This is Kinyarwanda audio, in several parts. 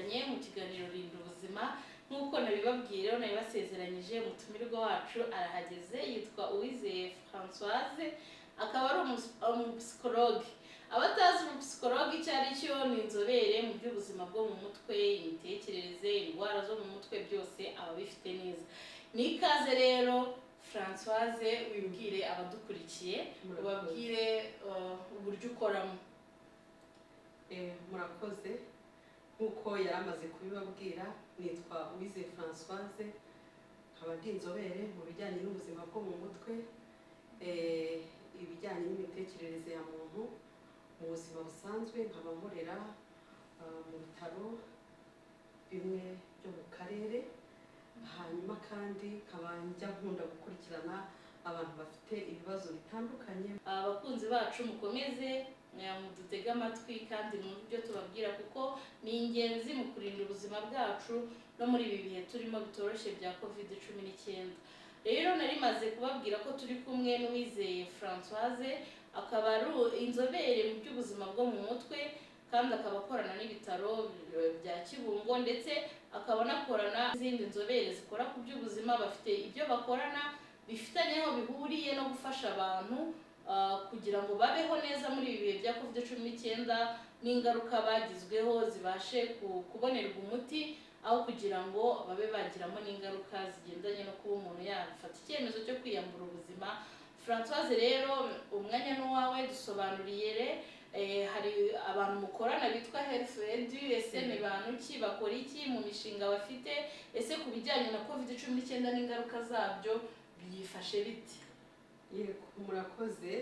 twasezeranye mu kiganiro Rinda Ubuzima nk'uko nabibabwiye rero nabibasezeranyije umutumirwa wacu arahageze yitwa Uwizeye Françoise akaba ari umupsikologe. Abatazi umupsikologe icyo ari cyo ni inzobere mu by'ubuzima bwo mu mutwe, imitekerereze, indwara zo mu mutwe byose aba bifite neza. Ni ikaze rero Françoise wibwire abadukurikiye ubabwire uburyo ukoramo. Murakoze nkuko yaramaze kubibabwira nitwa Uwizeye Françoise nkaba ndi inzobere mu bijyanye n'ubuzima bwo mu mutwe, ibijyanye n'imitekerereze ya muntu mu buzima busanzwe, nkaba nkorera mu bitaro bimwe byo mu karere, hanyuma kandi nkaba njya nkunda gukurikirana abantu bafite ibibazo bitandukanye. Abakunzi bacu mukomeze mudutega amatwi kandi mu byo tubabwira kuko ni ingenzi mu kurinda ubuzima bwacu no muri ibi bihe turimo bitoroshye bya COVID-19. Rero nari maze kubabwira ko turi kumwe n'Uwizeye Françoise akaba ari inzobere mu by'ubuzima bwo mu mutwe kandi akaba akorana n'ibitaro bya Kibungo ndetse akaba anakorana n'izindi nzobere zikora ku by'ubuzima, bafite ibyo bakorana bifitanye aho bihuriye no gufasha abantu kugira ngo babeho neza muri ibi bihe bya COVID-19 n'ingaruka bagizweho zibashe kubonerwa umuti aho kugira ngo babe bagiramo n'ingaruka zigendanye no kuba umuntu yafata icyemezo cyo kwiyambura ubuzima. Françoise rero umwanya n'uwawe, dusobanuriye hari abantu mukorana bitwa Health Edu, ese ni bantu ki, bakora iki mu mishinga bafite, ese ku bijyanye na COVID-19 n'ingaruka zabyo byifashe biti? Yego, murakoze.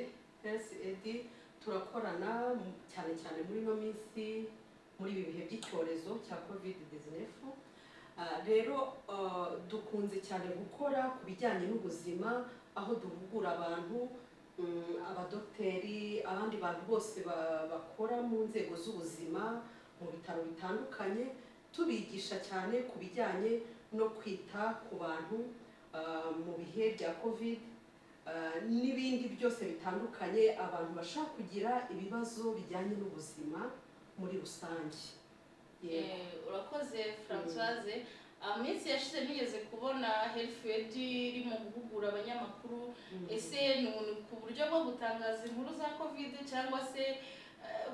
Health Edu turakorana cyane cyane muri no minsi muri ibi bihe by'icyorezo cya COVID-19. Rero dukunze cyane gukora ku bijyanye n'ubuzima aho duhugura abantu, abadokiteri, abandi bantu bose bakora mu nzego z'ubuzima mu bitaro bitandukanye, tubigisha cyane ku bijyanye no kwita ku bantu mu bihe bya COVID n'ibindi byose bitandukanye abantu bashaka kugira ibibazo bijyanye n'ubuzima muri rusange. Urakoze Françoise. Minsi yashize nigeze kubona Health Edu irimo guhugura abanyamakuru, ese ni ku buryo bwo gutangaza inkuru za COVID cyangwa se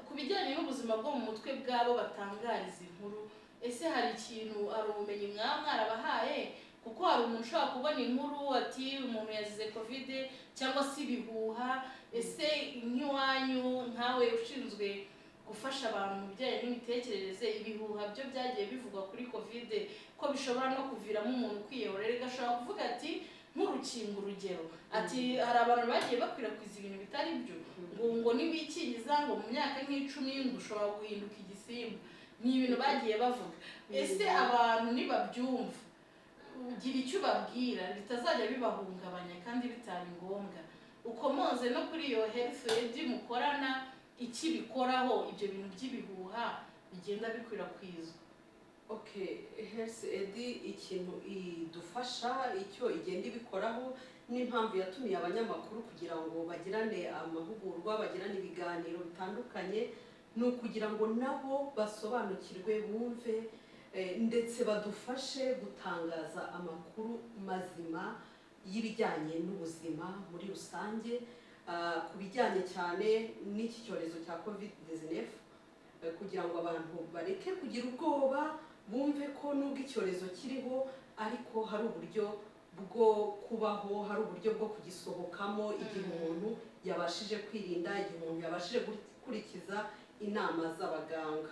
ku bijyanye n'ubuzima bwo mu mutwe bwabo batangariza inkuru, ese hari ikintu, hari ubumenyi mwarabahaye? Kuko hari umuntu ushobora kubona inkuru ati umuntu yazize COVID cyangwa se ibihuha. Ese nk'iwanyu nkawe ushinzwe gufasha abantu mu bijyanye n'imitekerereze, ibihuha byo byagiye bivugwa kuri COVID ko bishobora no kuviramo umuntu kwiyahura? Rero gashobora kuvuga ati nk'urukingo, urugero ati hari abantu bagiye bakwirakwiza ibintu bitari byo ngo nibikingiza ngo mu myaka nk'icumi ngo ushobora guhinduka igisimba, ni ibintu bagiye bavuga. Ese abantu nibabyumva ugira icyo ubabwira bitazajya bibahungabanya kandi bitari ngombwa? Ukomoze no kuri iyo Health Edu mukorana iki bikoraho ibyo bintu by'ibihuha bigenda bikwirakwizwa? Health Edu ikintu idufasha, icyo igenda ibikoraho n'impamvu yatumiye abanyamakuru kugira ngo bagirane amahugurwa, bagirane ibiganiro bitandukanye, ni ukugira ngo nabo basobanukirwe, bumve ndetse badufashe gutangaza amakuru mazima y'ibijyanye n'ubuzima muri rusange, ku bijyanye cyane n'iki cyorezo cya COVID-19, kugira ngo abantu bareke kugira ubwoba, bumve ko nubwo icyorezo kiriho ariko hari uburyo bwo kubaho, hari uburyo bwo kugisohokamo igihe umuntu yabashije kwirinda, igihe umuntu yabashije gukurikiza inama z'abaganga.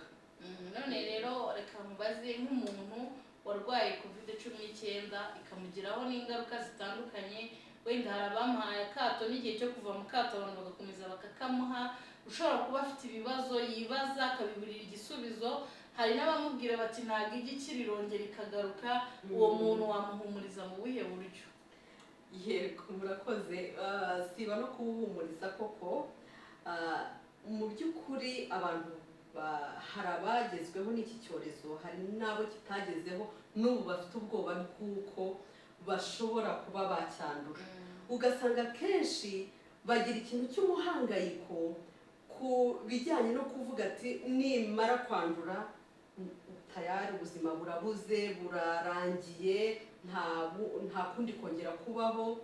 None rero reka mubaze, nk'umuntu warwaye COVID-19 ikamugiraho n'ingaruka zitandukanye, wenda hari abamuhaye akato n'igihe cyo kuva mu kato abantu bagakomeza bakakamuha, ushobora kuba afite ibibazo yibaza akabiburira igisubizo, hari n'abamubwira bati ntabwo igiki rirongera ikagaruka, uwo muntu wamuhumuriza mu buhe buryo? Yego, murakoze. Siba no kuwuhumuriza koko, mu by'ukuri abantu hari abagezweho n'iki cyorezo, hari n'abo kitagezeho, n'ubu bafite ubwoba bw'uko bashobora kuba bacyandura. Ugasanga kenshi bagira ikintu cy'umuhangayiko ku bijyanye no kuvuga ati nimara kwandura tayari burahari, ubuzima burabuze, burarangiye, nta kundi kongera kubaho.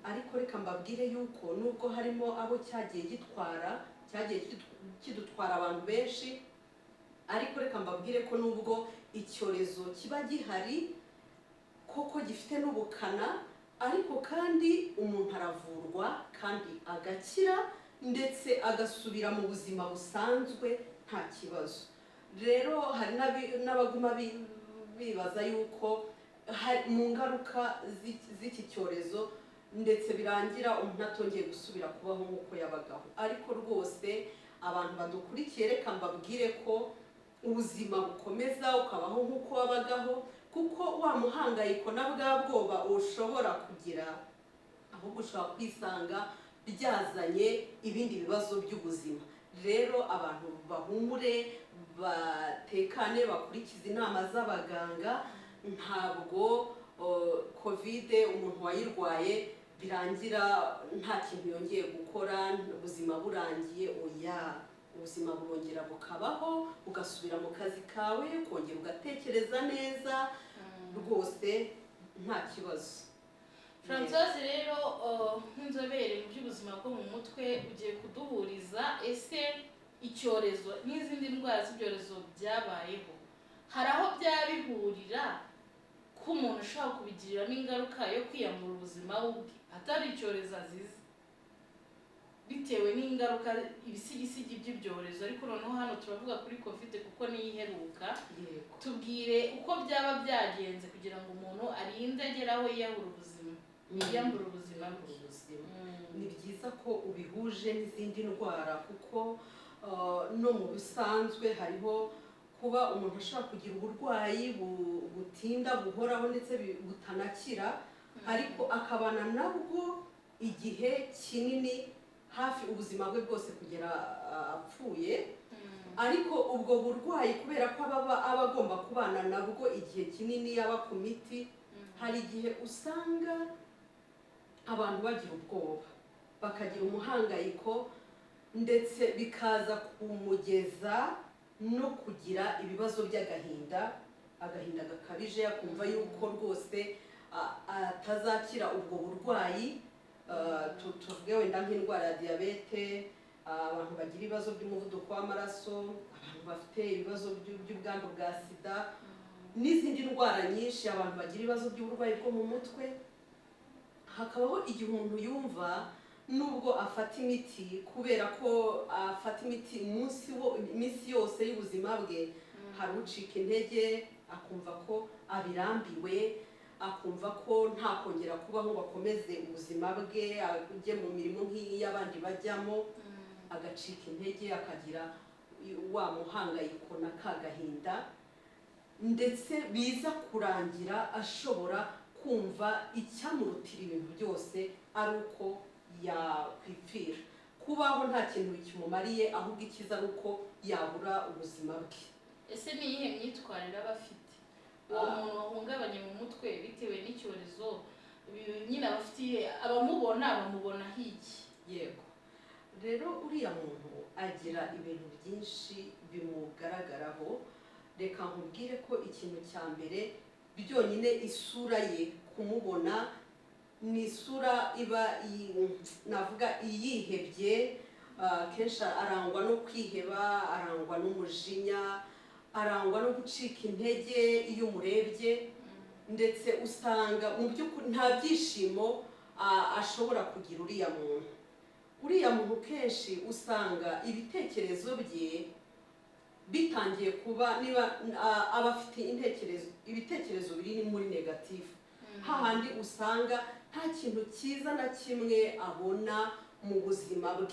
Ariko reka mbabwire yuko nubwo harimo abo cyagiye kidutwara abantu benshi, ariko reka mbabwire ko nubwo icyorezo kiba gihari koko gifite n'ubukana, ariko kandi umuntu aravurwa kandi agakira ndetse agasubira mu buzima busanzwe nta kibazo. Rero hari n'abaguma bibaza yuko mu ngaruka z'iki cyorezo ndetse birangira umuntu atongeye gusubira kubaho nk'uko yabagaho. Ariko rwose abantu badukurikiye, reka mbabwire ko ubuzima bukomeza ukabaho nk'uko wabagaho, kuko wa muhangayiko na bwa bwoba ushobora kugira, ahubwo ushobora kwisanga byazanye ibindi bibazo by'ubuzima. Rero abantu bahumure, batekane, bakurikize inama z'abaganga. Ntabwo kovide umuntu wayirwaye birangira nta kintu yongeye gukora, ubuzima burangiye. Oya, ubuzima burongera bukabaho, ugasubira mu kazi kawe, ukongera ugatekereza neza, rwose nta kibazo. Françoise, rero nk'inzobere mu by'ubuzima bwo mu mutwe, ugiye kuduhuriza ese icyorezo n'izindi ndwara z'ibyorezo byabayeho hari aho byaba bihurira ko umuntu ashobora kubigiriramo ingaruka yo kwiyambura ubuzima bwe atari icyorezo azize, bitewe n'ingaruka ibisigisigi by'ibyorezo? Ariko noneho hano turavuga kuri covid kuko niyo iheruka. Tubwire uko byaba byagenze kugira ngo umuntu arinde ageraho yiyambura ubuzima bwe. Ni byiza ko ubihuje n'izindi ndwara, kuko no mu bisanzwe hariho kuba umuntu ashobora kugira uburwayi butinda buhoraho ndetse butanakira, ariko akabana nabwo igihe kinini, hafi ubuzima bwe bwose kugera apfuye. Ariko ubwo burwayi kubera ko aba agomba kubana nabwo igihe kinini, yaba ku miti, hari igihe usanga abantu bagira ubwoba, bakagira umuhangayiko, ndetse bikaza kumugeza no kugira ibibazo by'agahinda, agahinda gakabije, akumva yuko rwose atazakira ubwo burwayi. Tuvuge wenda nk'indwara ya diyabete, abantu bagira ibibazo by'umuvuduko w'amaraso, abantu bafite ibibazo by'ubwandu bwa sida, n'izindi ndwara nyinshi, abantu bagira ibibazo by'uburwayi bwo mu mutwe. Hakabaho igihe umuntu yumva nubwo afata imiti, kubera ko afata imiti iminsi yose y'ubuzima bwe, hari ucika intege, akumva ko abirambiwe, akumva ko nta kongera kubaho ngo akomeze ubuzima bwe, ajye mu mirimo nk'iy'abandi bajyamo, agacika intege, akagira wa muhangayiko na ka gahinda, ndetse biza kurangira ashobora kumva icyamurutira ibintu byose ari uko yakwipfira. Kubaho nta kintu kimumariye, ahubwo ikiza ari uko yabura ubuzima bwe. Ese ni iyihe myitwarire aba afite uwo muntu wahungabanye mu mutwe bitewe n'icyorezo? Nyine bamubona hiki? Yego, rero uriya muntu agira ibintu byinshi bimugaragaraho. Reka nkubwire ko ikintu cya mbere, byonyine isura ye kumubona ni isura iba navuga iyihebye. Kenshi arangwa no kwiheba, arangwa n'umujinya, arangwa no gucika intege iyo umurebye, ndetse usanga mu by'ukuri nta byishimo ashobora kugira. Uriya muntu kenshi usanga ibitekerezo bye bitangiye kuba, niba aba afite ibitekerezo biri muri negatifu, hahandi usanga nta kintu cyiza na kimwe abona mu buzima bwe.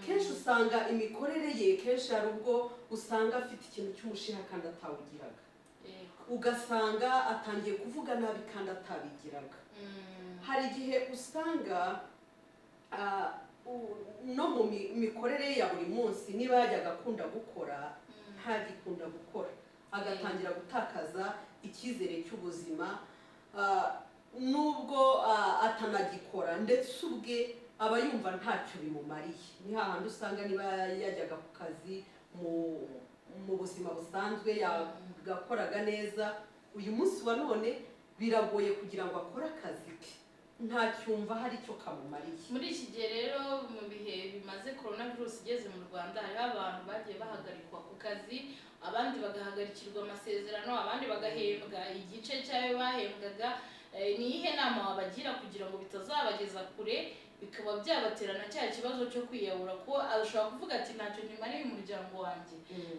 Kenshi usanga imikorere ye, kenshi hari ubwo usanga afite ikintu cy'umushiha kandi atawugiraga, ugasanga atangiye kuvuga nabi kandi atabigiraga. Hari igihe usanga no mu mikorere ye ya buri munsi, niba yajyaga akunda gukora ntagikunda gukora, agatangira gutakaza icyizere cy'ubuzima, nubwo atanagikora, ndetse ubwe aba yumva ntacyo bimumariye. Ni hahandi usanga niba yajyaga ku kazi mu buzima busanzwe yagakoraga neza, uyu munsi wa none biragoye kugira ngo akore akazi ke, ntacyumva hari icyo kamumariye. Muri iki gihe rero mu bihe bimaze coronavirus igeze mu Rwanda, hariho abantu bagiye bahagarikwa ku kazi, abandi bagahagarikirwa amasezerano, abandi bagahembwa igice cyayo bahembwaga. Ni iyihe nama wabagira kugira ngo bitazabageza kure bikaba byabaterana cya kibazo cyo kwiyahura, ko ashobora kuvuga ati ntacyo nimariye umuryango wanjye,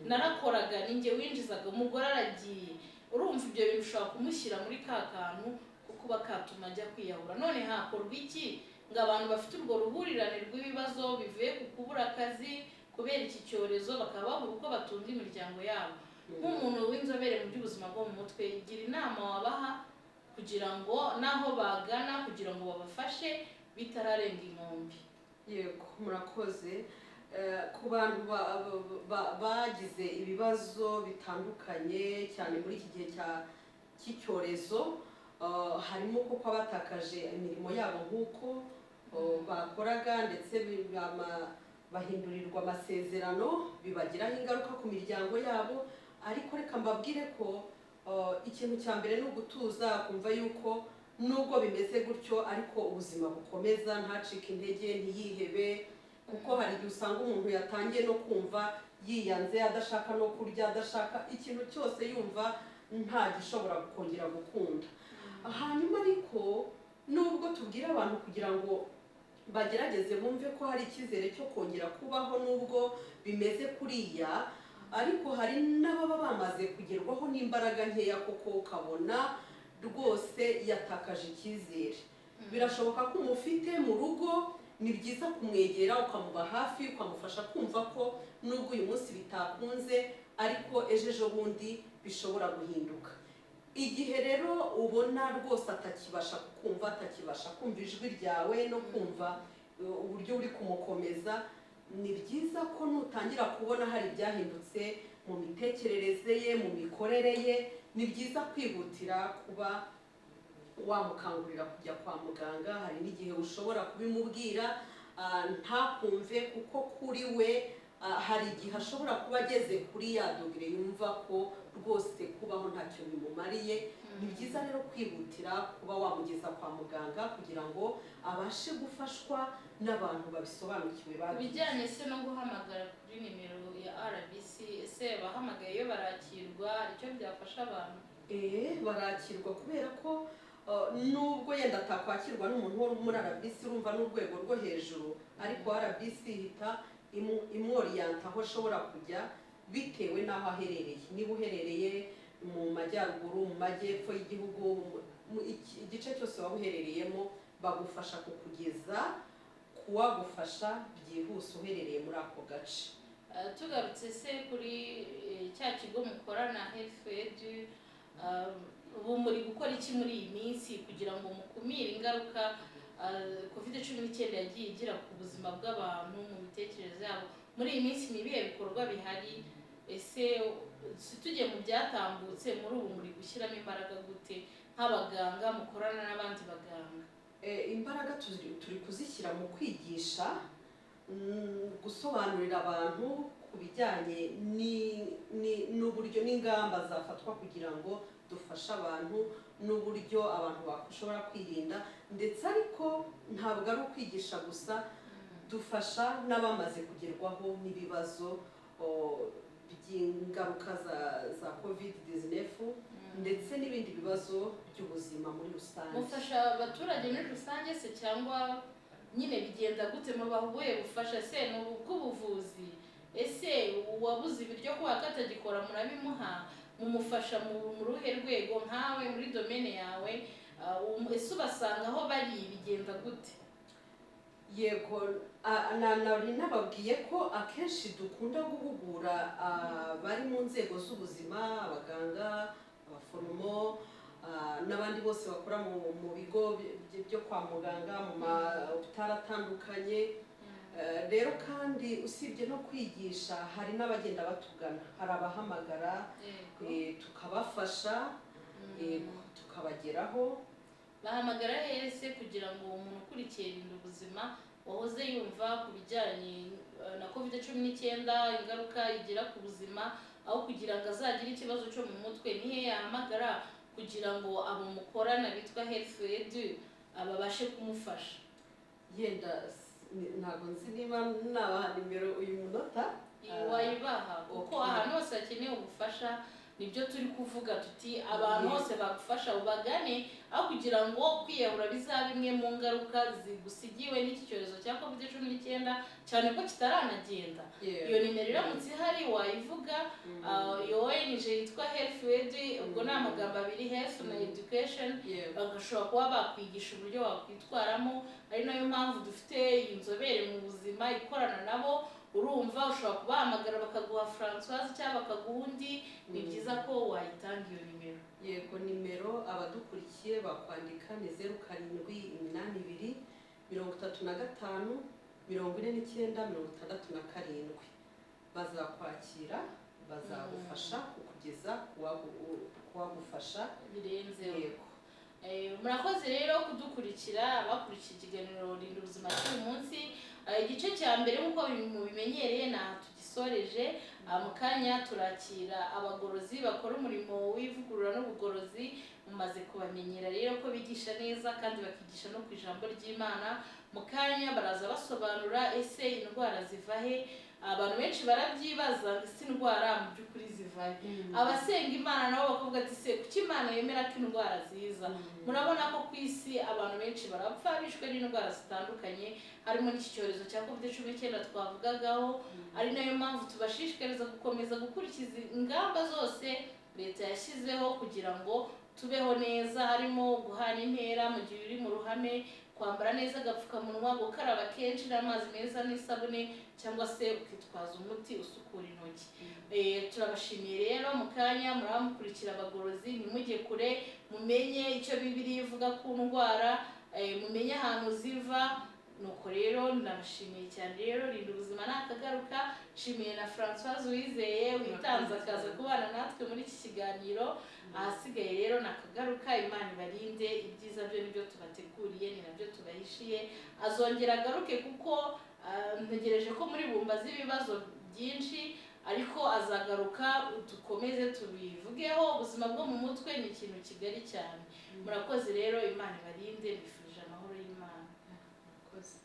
narakoraga ninjye winjizaga, umugore aragiye, urumva ibyo bintu ushobora kumushyira muri ka kantu ko kuba katuma ajya kwiyahura. None hakorwa iki ngo abantu bafite urwo ruhurirane rw'ibibazo bivuye ku kubura akazi kubera iki cyorezo bakaba babura uko batunga imiryango yabo? Nk'umuntu w'inzobere mu by'ubuzima bwo mu mutwe, gira inama wabaha kugira ngo naho bagana kugira ngo babafashe bitararenga inkombe? Yego, murakoze. Ku bantu bagize ibibazo bitandukanye cyane muri iki gihe cy'icyorezo, harimo kuko batakaje imirimo yabo nk'uko bakoraga, ndetse bahindurirwa amasezerano, bibagiraho ingaruka ku miryango yabo. Ariko reka mbabwire ko ikintu cya mbere ni ugutuza, kumva yuko nubwo bimeze gutyo ariko ubuzima bukomeza, ntacike intege, ntiyihebe, kuko hari igihe usanga umuntu yatangiye no kumva yiyanze, adashaka no kurya, adashaka ikintu cyose, yumva nta gishobora kongera gukunda. Hanyuma ariko nubwo tubwira abantu kugira ngo bagerageze bumve ko hari icyizere cyo kongera kubaho nubwo bimeze kuriya, ariko hari n'ababa bamaze kugerwaho n'imbaraga nkeya, kuko ukabona rwose yatakaje icyizere. Birashoboka ko umufite mu rugo, ni byiza kumwegera ukamuba hafi, ukamufasha kumva ko nubwo uyu munsi bitakunze ariko ejo bundi bishobora guhinduka. Igihe rero ubona rwose atakibasha kukumva, atakibasha kumva ijwi ryawe no kumva uburyo uri kumukomeza, ni byiza ko nutangira kubona hari ibyahindutse mu mitekerereze ye, mu mikorere ye, ni byiza kwihutira kuba wamukangurira kujya kwa muganga. Hari n'igihe ushobora kubimubwira ntakumve, kuko kuri we hari igihe ashobora kuba ageze kuri ya dogere yumva ko rwose kubaho ntacyo bimumariye. Ni byiza rero kwihutira kuba wamugeza kwa muganga kugira ngo abashe gufashwa n'abantu babisobanukiwe. Bijyanye se no guhamagara kuri nimero ya RBC, ese bahamagaye iyo barakirwa icyo byafasha abantu? Barakirwa, kubera ko nubwo yenda atakwakirwa n'umuntu wo muri RBC, urumva n'urwego rwo hejuru, ariko RBC ihita imworiyanta aho ashobora kujya bitewe n'aho aherereye. Niba uherereye mu majyaruguru, mu majyepfo y'igihugu, igice cyose waba uherereyemo, bagufasha kukugeza kuwagufasha byihuse uherereye muri ako gace. Tugarutse se kuri cya kigo mukorana HealthAid, ubu muri gukora iki muri iyi minsi kugira ngo mukumire ingaruka COVID-19 yagiye igira ku buzima bw'abantu, mu mitekerereze yabo? Muri iyi minsi ni ibihe bikorwa bihari? Ese tujye mu byatambutse, muri ubu muri gushyiramo imbaraga gute nk'abaganga mukorana n'abandi baganga? Imbaraga turi kuzishyira mu kwigisha, gusobanurira abantu ku bijyanye n'uburyo n'ingamba zafatwa kugira ngo dufashe abantu, n'uburyo abantu bashobora kwirinda. Ndetse ariko ntabwo ari ukwigisha gusa, dufasha n'abamaze kugerwaho n'ibibazo by'ingaruka za COVID-19 ndetse n'ibindi bibazo by'ubuzima muri rusange. Mufasha abaturage muri rusange se, cyangwa nyine bigenda gute? Mubahuye bufasha se ni ubw'ubuvuzi? Ese uwabuze ibiryo kubera ko atagikora murabimuha? Mumufasha mu ruhe rwego nkawe muri domene yawe? Ese ubasanga aho bari bigenda gute? Yego, nari nababwiye ko akenshi dukunda guhugura bari mu nzego z'ubuzima, abaganga, abaforomo, n'abandi bose bakora mu bigo byo kwa muganga, mu mahopitali atandukanye. Rero kandi usibye no kwigisha, hari n'abagenda batugana, hari abahamagara tukabafasha, tukabageraho. Bahamagara hese kugira ngo umuntu ukurikiye Rinda Ubuzima wahoze yumva ku bijyanye na COVID-19 ingaruka igira ku buzima, aho kugira ngo azagire ikibazo cyo mu mutwe, nihe yahamagara kugira ngo abo mukorana bitwa health edu babashe kumufasha? yenda ntabwo nzi niba nabaha nimero uyu munota. Wayibaha kuko ahantu hose hakeneye ubufasha, nibyo turi kuvuga tuti abantu bose bagufasha ubagane, aho kugira ngo kwiyahura bizaba imwe mu ngaruka zigusigiwe n'iki cyorezo cya COVID-19 cyane ko kitaranagenda. Iyo nimero iramutse ihari wayivuga. Iyo ONG yitwa Health Aid, ubwo ni amagambo abiri, health na education, bagashobora kuba bakwigisha uburyo wakwitwaramo. Ari nayo mpamvu dufite inzobere mu buzima ikorana nabo. Urumva ushobora kubahamagara bakaguha Françoise cyangwa bakaguha undi. Ni byiza ko wayitanga iyo nimero. Yego, nimero abadukurikiye bakwandika ni 0782 35 49 67. Bazakwakira, bazagufasha kukugeza kuwagufasha birenzeho. Yego. Murakoze rero kudukurikira abakurikiye ikiganiro Rinda Ubuzima cy'uyu munsi. Igice cya mbere nk'uko mubimenyereye na tugisoreje. Mu kanya turakira abagorozi bakora umurimo w'ivugurura n'ubugorozi. Mumaze kubamenyera rero ko bigisha neza kandi bakigisha no ku ijambo ry'Imana. Mu kanya baraza basobanura ese indwara ziva he. Abantu benshi barabyibaza ese indwara mu by'ukuri ziva he. Abasenga Imana nabo bakavuga ati se kuki Imana yemera ko indwara ziza? Murabona ko ku isi abantu benshi barapfa bishwe n'indwara zitandukanye, harimo n'iki cyorezo cya COVID-19 twavugagaho. Ari nayo mpamvu tubashishikariza gukomeza gukurikiza ingamba zose leta yashyizeho kugira ngo tubeho neza, harimo guhana intera mu gihe uri mu ruhame, kwambara neza agapfukamunwa, gukaraba kenshi n'amazi meza n'isabune, cyangwa se ukitwaza umuti usukura intoki. Turabashimiye rero. Mu kanya muramukurikira abagorozi, ntimujye kure, mumenye icyo Bibiliya ivuga ku ndwara, mumenye ahantu ziva. Nuko rero ndabashimiye cyane. Rero Rinda Ubuzima nakagaruka. Nshimiye na Françoise Uwizeye witanze akaza kubana natwe muri iki kiganiro. Ahasigaye rero nakagaruka. Imana ibarinde, ibyiza byo nibyo tubateguriye, ni nabyo tubahishiye. Azongera agaruke kuko ntegereje ko muri bumbaza ibibazo byinshi, ariko azagaruka dukomeze tubivugeho. Ubuzima bwo mu mutwe ni ikintu kigari cyane. Murakoze rero, Imana ibarinde, bifurije amahoro y'Imana. Murakoze.